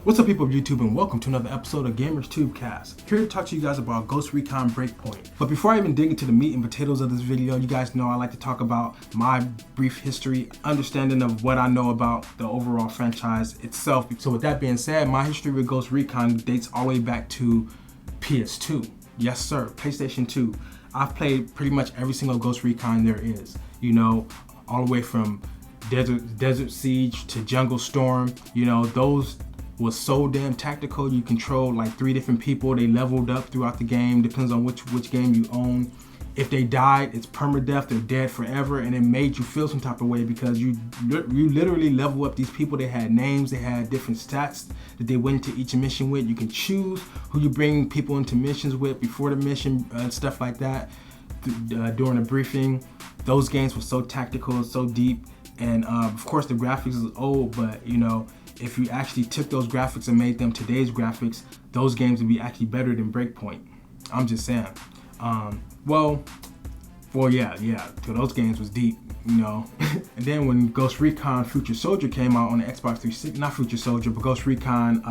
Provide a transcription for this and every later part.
What's up, people of YouTube, and welcome to another episode of Gamers Tubecast. Here to talk to you guys about Ghost Recon Breakpoint. But before I even dig into the meat and potatoes of this video, you guys know I like to talk about my brief history, understanding of what I know about the overall franchise itself. So with that being said, my history with Ghost Recon dates all the way back to PS2. Yes sir, PlayStation 2. I've played pretty much every single Ghost Recon there is. You know, all the way from Desert Siege to Jungle Storm. You know, those was so damn tactical. You controlled like 3 different people. They leveled up throughout the game, depends on which game you own. If they died, it's permadeath, they're dead forever, and it made you feel some type of way because you literally level up these people. They had names, they had different stats that they went into each mission with. You can choose who you bring people into missions with before the mission and stuff like that. During the briefing, those games were so tactical, so deep, and of course the graphics is old, but you know, if you actually took those graphics and made them today's graphics, those games would be actually better than Breakpoint. I'm just saying. Well, yeah, so those games was deep, you know. And then when Ghost Recon Future Soldier came out on the Xbox 360, not Future Soldier, but Ghost Recon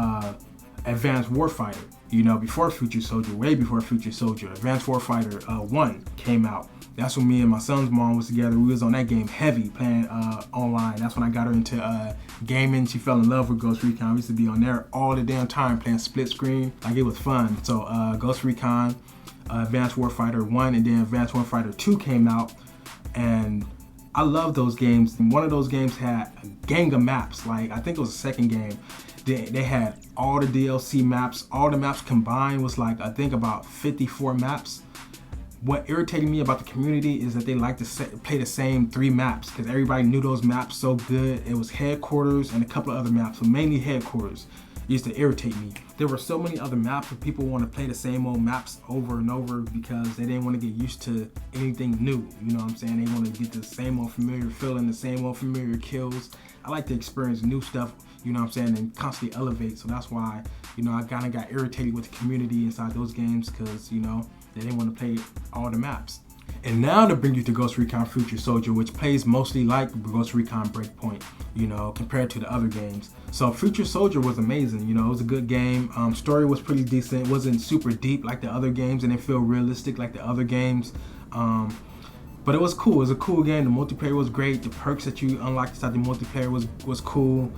Advanced Warfighter, you know, before Future Soldier, way before Future Soldier, Advanced Warfighter 1 came out. That's when me and my son's mom was together. We was on that game heavy, playing online. That's when I got her into gaming. She fell in love with Ghost Recon. We used to be on there all the damn time playing split screen. Like, it was fun. So Ghost Recon, Advanced Warfighter 1, and then Advanced Warfighter 2 came out. And I love those games. One of those games had a gang of maps. Like, I think it was the second game. They had all the DLC maps. All the maps combined was like, I think about 54 maps. What irritated me about the community is that they like to play the same 3 maps because everybody knew those maps so good. It was headquarters and a couple of other maps, but mainly headquarters. It used to irritate me. There were so many other maps where people want to play the same old maps over and over because they didn't want to get used to anything new. You know what I'm saying? They want to get the same old familiar feeling, the same old familiar kills. I like to experience new stuff, you know what I'm saying, and constantly elevate. So that's why, you know, I kind of got irritated with the community inside those games because, you know, they didn't want to play all the maps. And now to bring you to Ghost Recon Future Soldier, which plays mostly like Ghost Recon Breakpoint, you know, compared to the other games. So Future Soldier was amazing, you know, it was a good game. Story was pretty decent. It wasn't super deep like the other games, and it felt realistic like the other games. But it was cool. It was a cool game. The multiplayer was great. The perks that you unlocked inside the multiplayer was cool.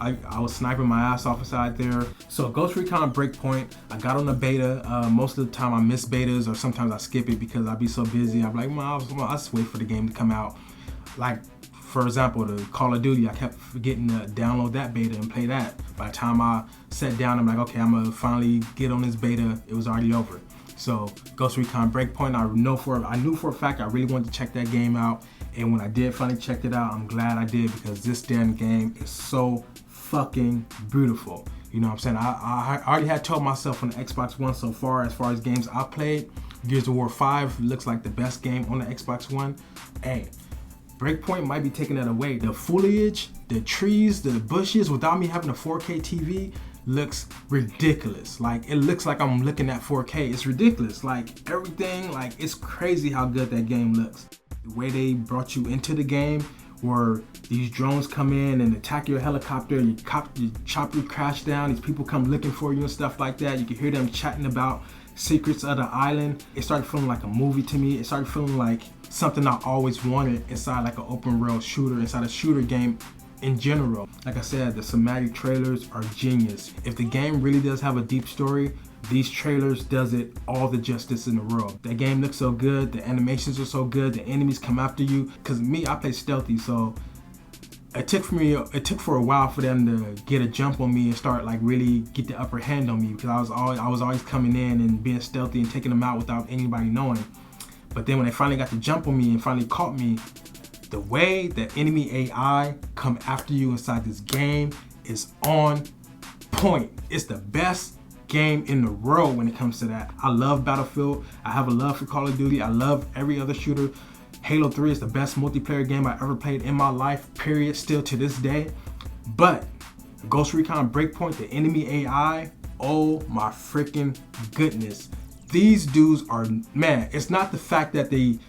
I was sniping my ass off inside there. So Ghost Recon Breakpoint, I got on the beta. Most of the time I miss betas, or sometimes I skip it because I'd be so busy. I'm like, I'll just wait for the game to come out. Like, for example, the Call of Duty, I kept forgetting to download that beta and play that. By the time I sat down, I'm like, okay, I'm gonna finally get on this beta. It was already over. So Ghost Recon Breakpoint, I knew for a fact I really wanted to check that game out. And when I did finally check it out, I'm glad I did because this damn game is so fucking beautiful. You know what I'm saying? I already had told myself on the Xbox One so far, as far as games I played, Gears of War 5 looks like the best game on the Xbox One. Hey, Breakpoint might be taking that away. The foliage, the trees, the bushes, without me having a 4K TV, looks ridiculous. Like, it looks like I'm looking at 4K. It's ridiculous. Like, everything, like, it's crazy how good that game looks. The way they brought you into the game, where these drones come in and attack your helicopter, you chop your crash down, these people come looking for you and stuff like that. You can hear them chatting about secrets of the island. It started feeling like a movie to me. It started feeling like something I always wanted inside like an open world shooter, inside a shooter game in general. Like I said, the cinematic trailers are genius. If the game really does have a deep story, these trailers does it all the justice in the world. That game looks so good, the animations are so good, the enemies come after you. Cause me, I play stealthy, so it took for a while for them to get a jump on me and start like really get the upper hand on me, because I was always coming in and being stealthy and taking them out without anybody knowing. But then when they finally got the jump on me and finally caught me, the way that enemy AI come after you inside this game is on point. It's the best game in the world when it comes to that. I love Battlefield. I have a love for Call of Duty. I love every other shooter. Halo 3 is the best multiplayer game I ever played in my life, period, still to this day. But Ghost Recon Breakpoint, the enemy AI, oh my freaking goodness. These dudes are, man, it's not the fact that they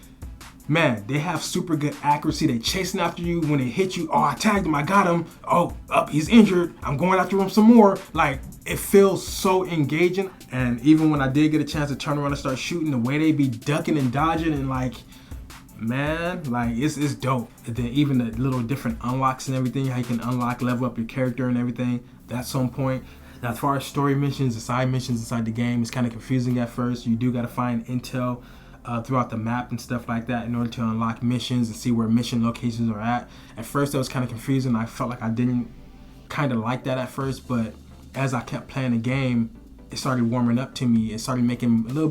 man, they have super good accuracy. They chasing after you. When they hit you, oh, I tagged him, I got him. Oh, up, he's injured. I'm going after him some more. Like, it feels so engaging. And even when I did get a chance to turn around and start shooting, the way they be ducking and dodging and like, man, like it's dope. And then even the little different unlocks and everything, how you can unlock, level up your character and everything, that's on point. Now, as far as story missions, the side missions inside the game, it's kind of confusing at first. You do got to find intel throughout the map and stuff like that in order to unlock missions and see where mission locations are at. At first, that was kind of confusing. I felt like I didn't kind of like that at first, but as I kept playing the game, it started warming up to me. It started making a little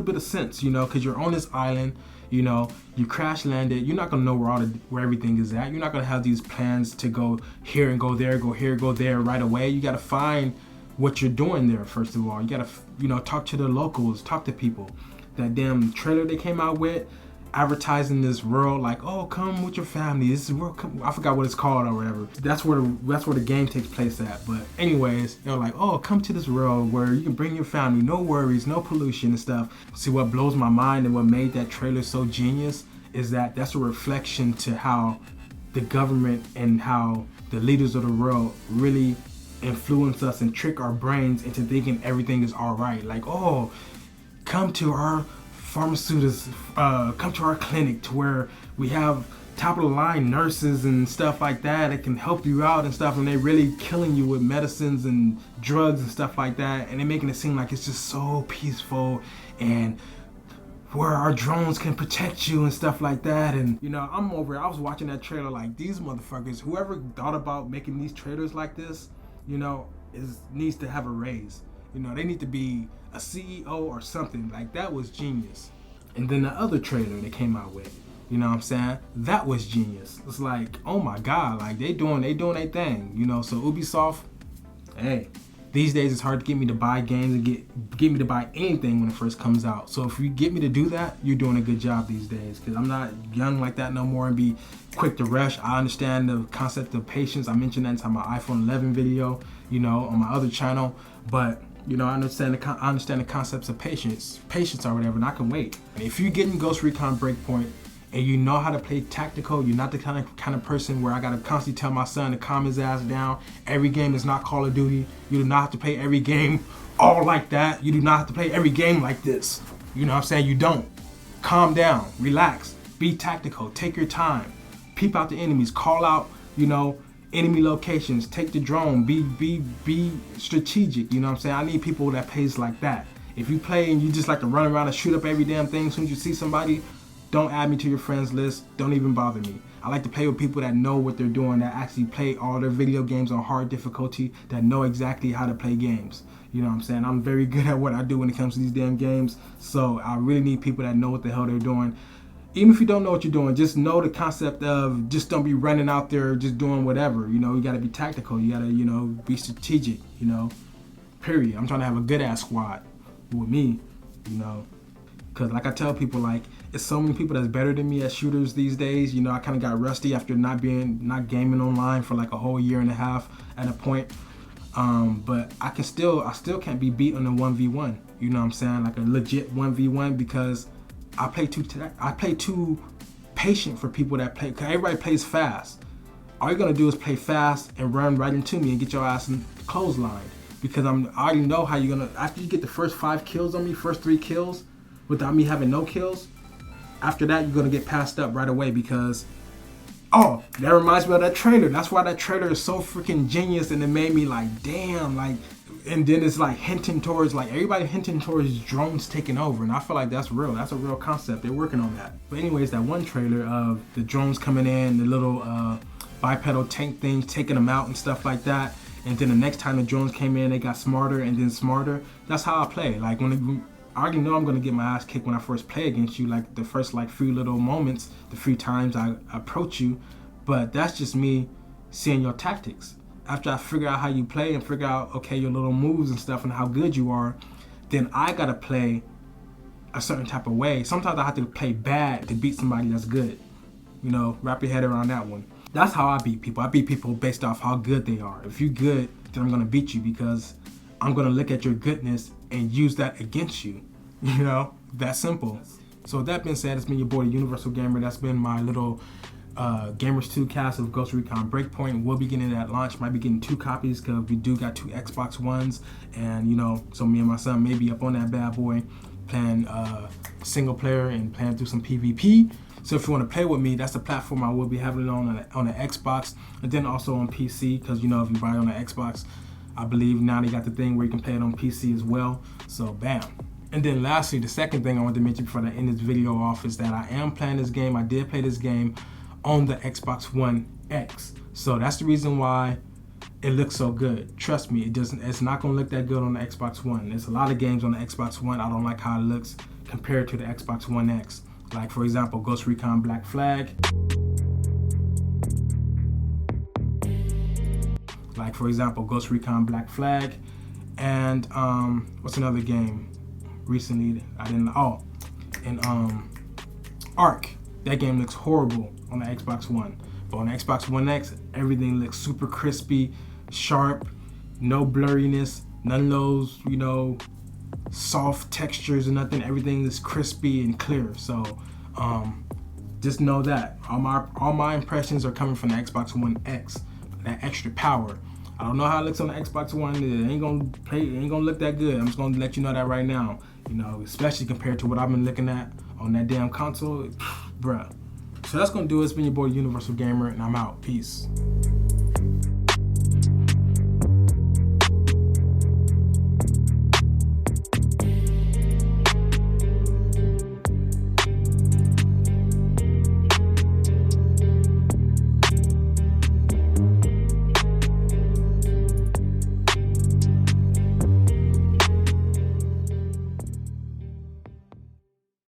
bit of sense, you know, because you're on this island. You know, you crash landed. You're not gonna know where everything is at. You're not gonna have these plans to go here and go there, go here, go there right away. You gotta find what you're doing there first of all. You gotta, you know, talk to the locals, talk to people. That damn trailer they came out with, advertising this world like, oh, come with your family. This is where, I forgot what it's called or whatever. That's where the game takes place at. But anyways, they're like, oh, come to this world where you can bring your family, no worries, no pollution and stuff. See, what blows my mind and what made that trailer so genius is that that's a reflection to how the government and how the leaders of the world really influence us and trick our brains into thinking everything is all right. Like, oh, come to our pharmaceuticals, come to our clinic to where we have top of the line nurses and stuff like that can help you out and stuff, and they really killing you with medicines and drugs and stuff like that, and they're making it seem like it's just so peaceful and where our drones can protect you and stuff like that. And you know, I'm over it. I was watching that trailer like, these motherfuckers, whoever thought about making these trailers like this, you know, needs to have a raise. You know, they need to be a CEO or something. Like, that was genius. And then the other trailer they came out with, you know what I'm saying? That was genius. It's like, oh my God, like they doing their thing, you know. So Ubisoft, hey, these days it's hard to get me to buy games and get me to buy anything when it first comes out. So if you get me to do that, you're doing a good job these days, because I'm not young like that no more and be quick to rush. I understand the concept of patience. I mentioned that in my iPhone 11 video, you know, on my other channel, but you know, I understand the concepts of patience or whatever, and I can wait. And if you're getting Ghost Recon Breakpoint and you know how to play tactical, you're not the kind of person where I gotta constantly tell my son to calm his ass down. Every game is not Call of Duty. You do not have to play every game all like that. You do not have to play every game like this. You know what I'm saying? You don't. Calm down, relax, be tactical, take your time, peep out the enemies, call out, you know, enemy locations, take the drone, be strategic, you know what I'm saying? I need people that plays like that. If you play and you just like to run around and shoot up every damn thing as soon as you see somebody, don't add me to your friends list, don't even bother me. I like to play with people that know what they're doing, that actually play all their video games on hard difficulty, that know exactly how to play games. You know what I'm saying? I'm very good at what I do when it comes to these damn games, so I really need people that know what the hell they're doing. Even if you don't know what you're doing, just know the concept of just don't be running out there just doing whatever. You know, you got to be tactical. You got to, you know, be strategic, you know, period. I'm trying to have a good ass squad with me, you know, because like I tell people, like, it's so many people that's better than me at shooters these days. You know, I kind of got rusty after not gaming online for like a whole year and a half at a point. But I still can't be beat on a 1v1. You know what I'm saying? Like a legit 1v1, because I play too patient for people that play, because everybody plays fast. All you're gonna do is play fast and run right into me and get your ass clotheslined, because I already know how you're gonna, after you get the first 5 kills on me, first 3 kills, without me having no kills, after that you're gonna get passed up right away, because, oh, that reminds me of that trailer. That's why that trailer is so freaking genius, and it made me like, damn, like, and then it's like hinting towards, like, everybody hinting towards drones taking over, and I feel like that's real. That's a real concept. They're working on that. But anyways, that one trailer of the drones coming in, the little bipedal tank things, taking them out and stuff like that, and then the next time the drones came in, they got smarter and then smarter. That's how I play. Like, when I already know I'm gonna get my ass kicked when I first play against you, like the first like few little moments, the few times I approach you, but that's just me seeing your tactics. After I figure out how you play and figure out, okay, your little moves and stuff and how good you are, then I gotta play a certain type of way. Sometimes I have to play bad to beat somebody that's good. You know, wrap your head around that one. That's how I beat people. I beat people based off how good they are. If you're good, then I'm gonna beat you, because I'm gonna look at your goodness and use that against you. You know, that simple. So with that being said, it's been your boy Universal Gamer. That's been my little Gamers 2 cast of Ghost Recon Breakpoint. We'll be getting it at launch. Might be getting 2 copies because we do got 2 Xbox Ones, and so me and my son may be up on that bad boy playing single player and playing through some PvP. So if you want to play with me, that's the platform I will be having it on the Xbox, and then also on PC, because if you buy it on the Xbox, I believe now they got the thing where you can play it on PC as well. So bam. And then lastly, the second thing I wanted to mention before I end this video off is that I am playing this game. I did play this game on the Xbox One X. So that's the reason why it looks so good. Trust me, it's not gonna look that good on the Xbox One. There's a lot of games on the Xbox One I don't like how it looks compared to the Xbox One X. Like for example, Ghost Recon Black Flag. And what's another game recently Ark. That game looks horrible on the Xbox One. But on the Xbox One X, everything looks super crispy, sharp, no blurriness, none of those, soft textures or nothing. Everything is crispy and clear. So just know that all my impressions are coming from the Xbox One X, that extra power. I don't know how it looks on the Xbox One. It ain't gonna look that good. I'm just gonna let you know that right now. Especially compared to what I've been looking at on that damn console, bruh. So that's gonna do it. It's been your boy Universal Gamer, and I'm out. Peace.